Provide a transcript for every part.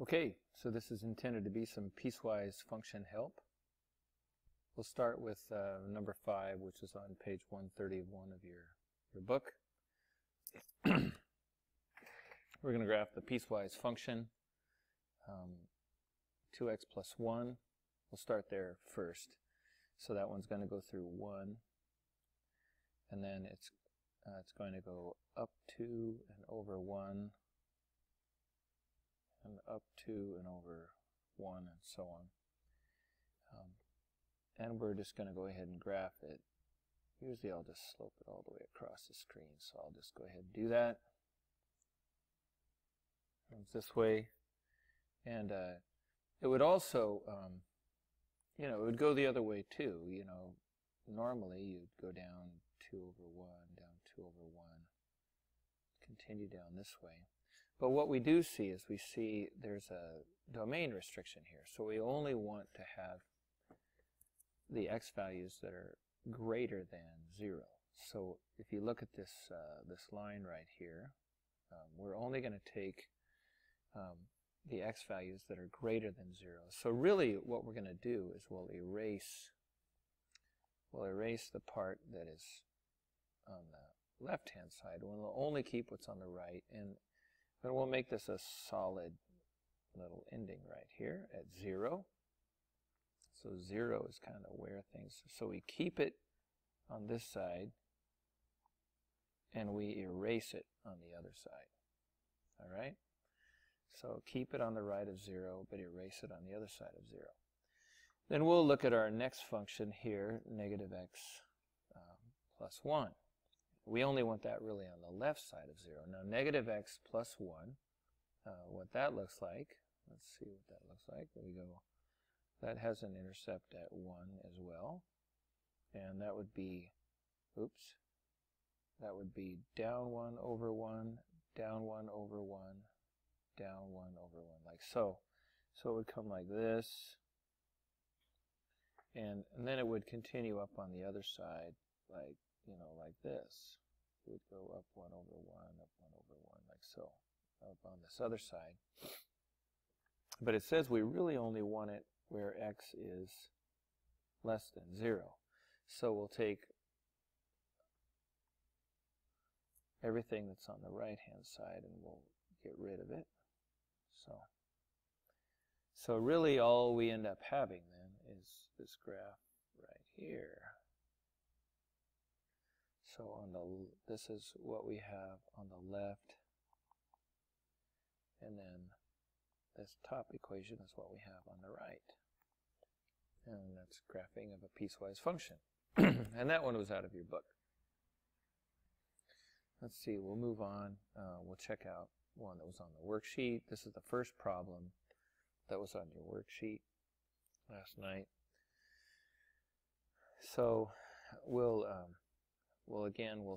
Okay, so this is intended to be some piecewise function help. We'll start with number 5, which is on page 131 of your book. We're going to graph the piecewise function, 2x plus 1. We'll start there first. So that one's going to go through 1, and then it's going to go up 2 and over 1, and up 2 and over 1, and so on. And we're just going to go ahead and graph it. Usually I'll just slope it all the way across the screen, so I'll just go ahead and do that. Comes this way, and it would also, it would go the other way too. Normally you'd go down 2 over 1, down 2 over 1, continue down this way. But what we do see is there's a domain restriction here. So we only want to have the x values that are greater than 0. So if you look at this line right here, we're only going to take the x values that are greater than 0. So really what we're going to do is we'll erase the part that is on the left-hand side. We'll only keep what's on the right, and we'll make this a solid little ending right here at 0. So 0 is kind of where things, so we keep it on this side, and we erase it on the other side. All right? So keep it on the right of 0, but erase it on the other side of 0. Then we'll look at our next function here, negative x plus 1. We only want that really on the left side of 0. Now negative x plus 1, what that looks like, let's see what that looks like. There we go. That has an intercept at 1 as well. And that would be, that would be down 1 over 1, down 1 over 1, down 1 over 1, like so. So it would come like this, and then it would continue up on the other side, like, like this. It would go up 1 over 1, up 1 over 1, like so, up on this other side. But it says we really only want it where x is less than 0. So we'll take everything that's on the right-hand side and we'll get rid of it. So really all we end up having then is this graph right here. So this is what we have on the left, and then this top equation is what we have on the right. And that's graphing of a piecewise function. And that one was out of your book. Let's see, we'll move on. We'll check out one that was on the worksheet. This is the first problem that was on your worksheet last night. So we'll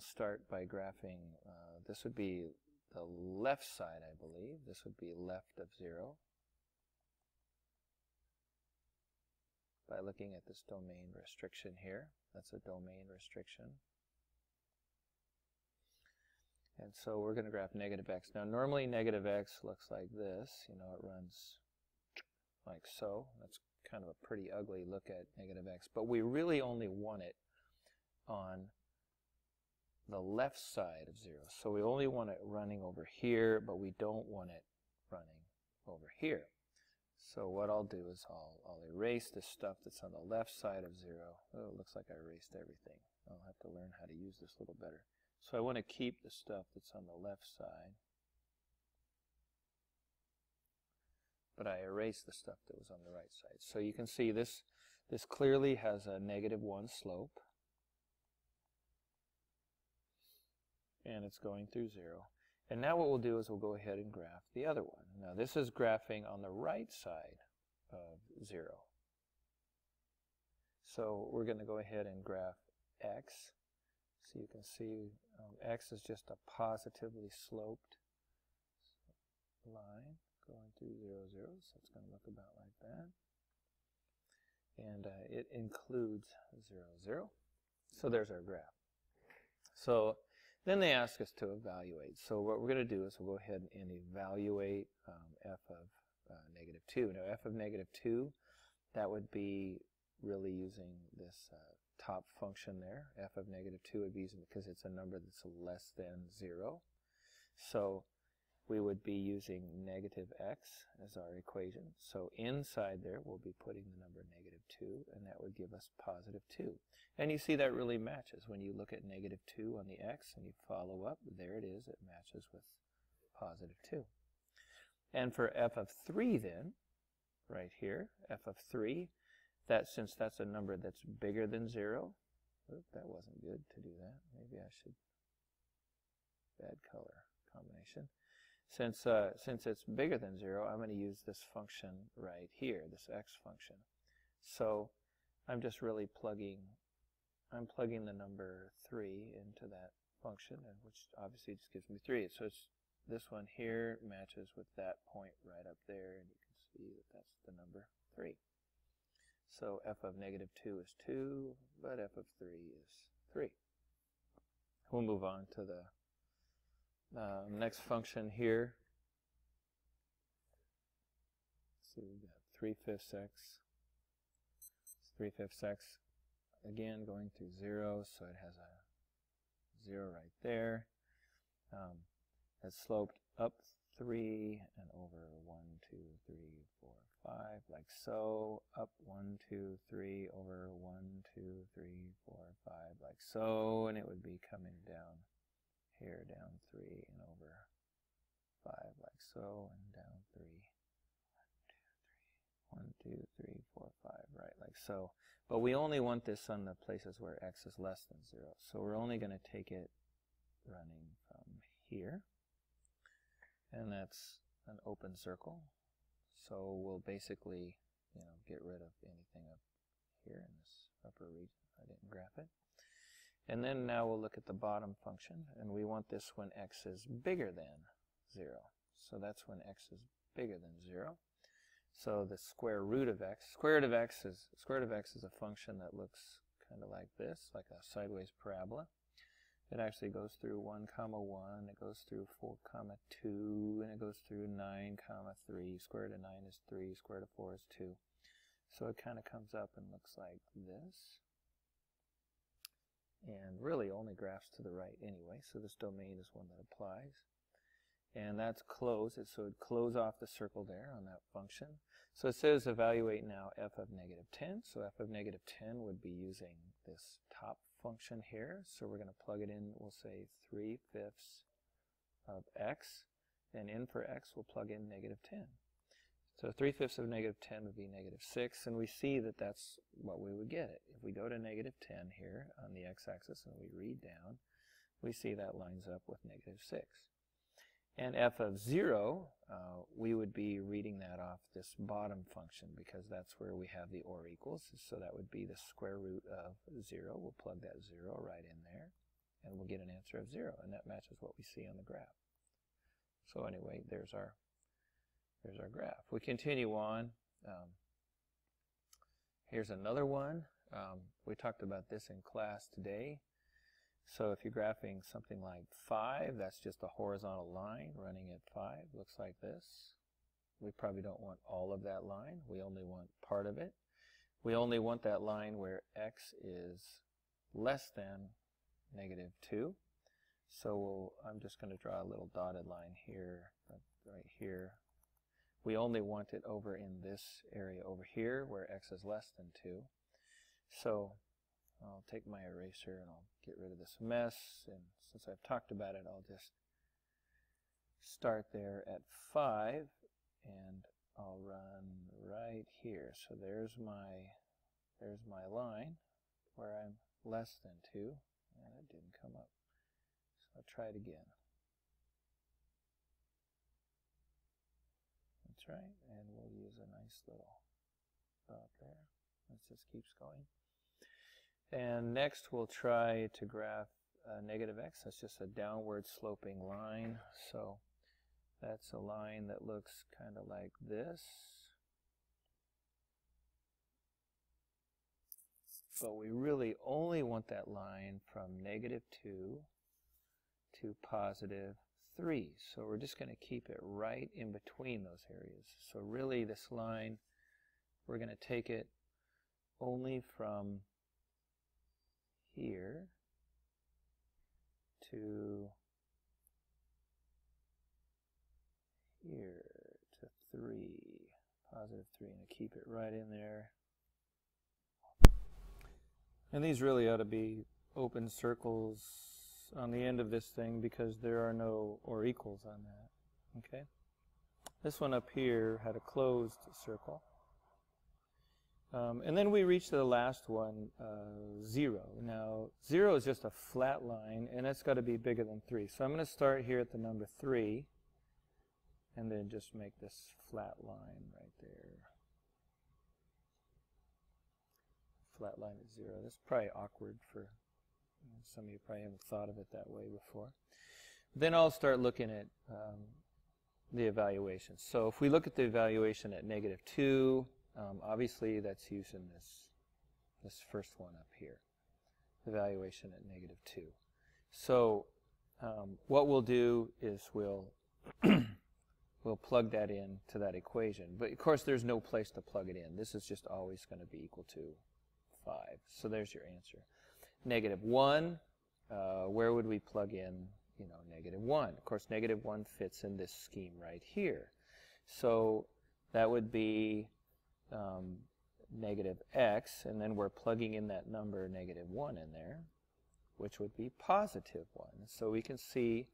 start by graphing. This would be the left side, I believe. This would be left of 0. By looking at this domain restriction here. That's a domain restriction. And so we're going to graph negative x. Now normally negative x looks like this. It runs like so. That's kind of a pretty ugly look at negative x. But we really only want it on the left side of 0. So we only want it running over here, but we don't want it running over here. So what I'll do is I'll erase the stuff that's on the left side of 0. Oh, it looks like I erased everything. I'll have to learn how to use this a little better. So I want to keep the stuff that's on the left side, but I erased the stuff that was on the right side. So you can see this clearly has a -1 slope, and it's going through 0. And now what we'll do is we'll go ahead and graph the other one. Now this is graphing on the right side of 0. So we're going to go ahead and graph x. So you can see x is just a positively sloped line going through 0, 0. So it's going to look about like that. And it includes 0, 0. So there's our graph. So then they ask us to evaluate. So what we're going to do is we'll go ahead and evaluate f of 2. Now f of negative 2, that would be really using this top function there. F of negative 2 would be using, because it's a number that's less than 0. So we would be using negative x as our equation. So inside there we'll be putting the number negative 2, and that would give us positive 2. And you see that really matches when you look at negative 2 on the x and you follow up. There it is. It matches with positive 2. And for f of 3 then, right here, f of 3, that since that's a number that's bigger than 0, that wasn't good to do that. Maybe I should, bad color combination. Since it's bigger than 0, I'm going to use this function right here, this x function. So I'm just really plugging the number 3 into that function, and which obviously just gives me 3. So it's this one here matches with that point right up there, and you can see that that's the number 3. So f of negative 2 is 2, but f of 3 is 3. We'll move on to the next function here. So we've got 3/5 x. It's 3/5 x. Again, going through 0, so it has a 0 right there. It's sloped up 3 and over 1, 2, 3, 4, 5, like so. Up 1, 2, 3, over 1, 2, 3, 4, 5, like so. And it would be coming down here, down 3 and over 5, like so, and down 3. 1, 2, 3, 4, 5, right, like so. But we only want this on the places where x is less than 0. So we're only going to take it running from here. And that's an open circle. So we'll basically, get rid of anything up here in this upper region. I didn't graph it. And then now we'll look at the bottom function, and we want this when x is bigger than 0. So that's when x is bigger than 0. So the square root of x, square root of x is a function that looks kind of like this, like a sideways parabola. It actually goes through 1, 1, it goes through 4, 2, and it goes through 9, 3. Square root of 9 is 3, square root of 4 is 2. So it kind of comes up and looks like this. And really only graphs to the right anyway, so this domain is one that applies. And that's close, so it would close off the circle there on that function. So it says evaluate now f of negative 10. So f of negative 10 would be using this top function here. So we're going to plug it in, we'll say 3/5 of x. And in for x, we'll plug in negative 10. So 3/5 of negative 10 would be negative 6, and we see that that's what we would get it. If we go to negative 10 here on the x-axis and we read down, we see that lines up with negative 6. And f of 0, we would be reading that off this bottom function because that's where we have the or equals. So that would be the square root of 0. We'll plug that 0 right in there, and we'll get an answer of 0, and that matches what we see on the graph. So anyway, there's our graph. We continue on. Here's another one. We talked about this in class today. So if you're graphing something like 5, that's just a horizontal line running at 5. Looks like this. We probably don't want all of that line. We only want part of it. We only want that line where x is less than negative 2. So I'm just going to draw a little dotted line here, right here. We only want it over in this area over here where x is less than 2. So I'll take my eraser and I'll get rid of this mess. And since I've talked about it, I'll just start there at 5 and I'll run right here. So there's my line where I'm less than 2, and it didn't come up. So I'll try it again. That's right, and we'll use a nice little dot there. This just keeps going. And next we'll try to graph negative x. That's just a downward sloping line. So that's a line that looks kind of like this. But we really only want that line from negative 2 to positive 3. So we're just going to keep it right in between those areas. So really this line, we're going to take it only from here to here to 3, positive 3, and keep it right in there. And these really ought to be open circles on the end of this thing because there are no or equals on that. Okay? This one up here had a closed circle. And then we reach the last one, 0. Now, 0 is just a flat line, and it's got to be bigger than 3. So I'm going to start here at the number 3, and then just make this flat line right there. Flat line at 0. That's probably awkward for some of you. Probably haven't thought of it that way before. Then I'll start looking at the evaluation. So if we look at the evaluation at -2, obviously that's using this first one up here, evaluation at -2. So what we'll do is we'll plug that in to that equation. But of course there's no place to plug it in. This is just always going to be equal to 5. So there's your answer. -1, where would we plug in, -1? Of course, -1 fits in this scheme right here. So that would be -x, and then we're plugging in that number -1 in there, which would be +1. So we can see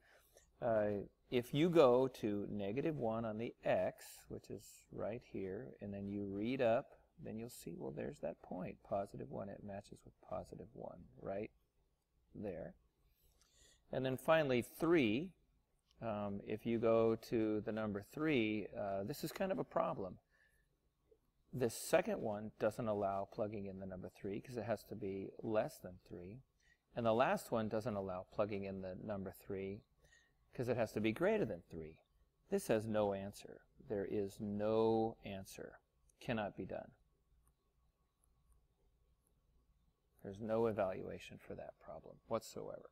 if you go to -1 on the x, which is right here, and then you read up, then you'll see, well, there's that point, +1. It matches with +1 right there. And then finally 3, if you go to the number 3, this is kind of a problem. This second one doesn't allow plugging in the number 3 because it has to be less than 3. And the last one doesn't allow plugging in the number 3 because it has to be greater than 3. This has no answer. There is no answer. Cannot be done. There's no evaluation for that problem whatsoever.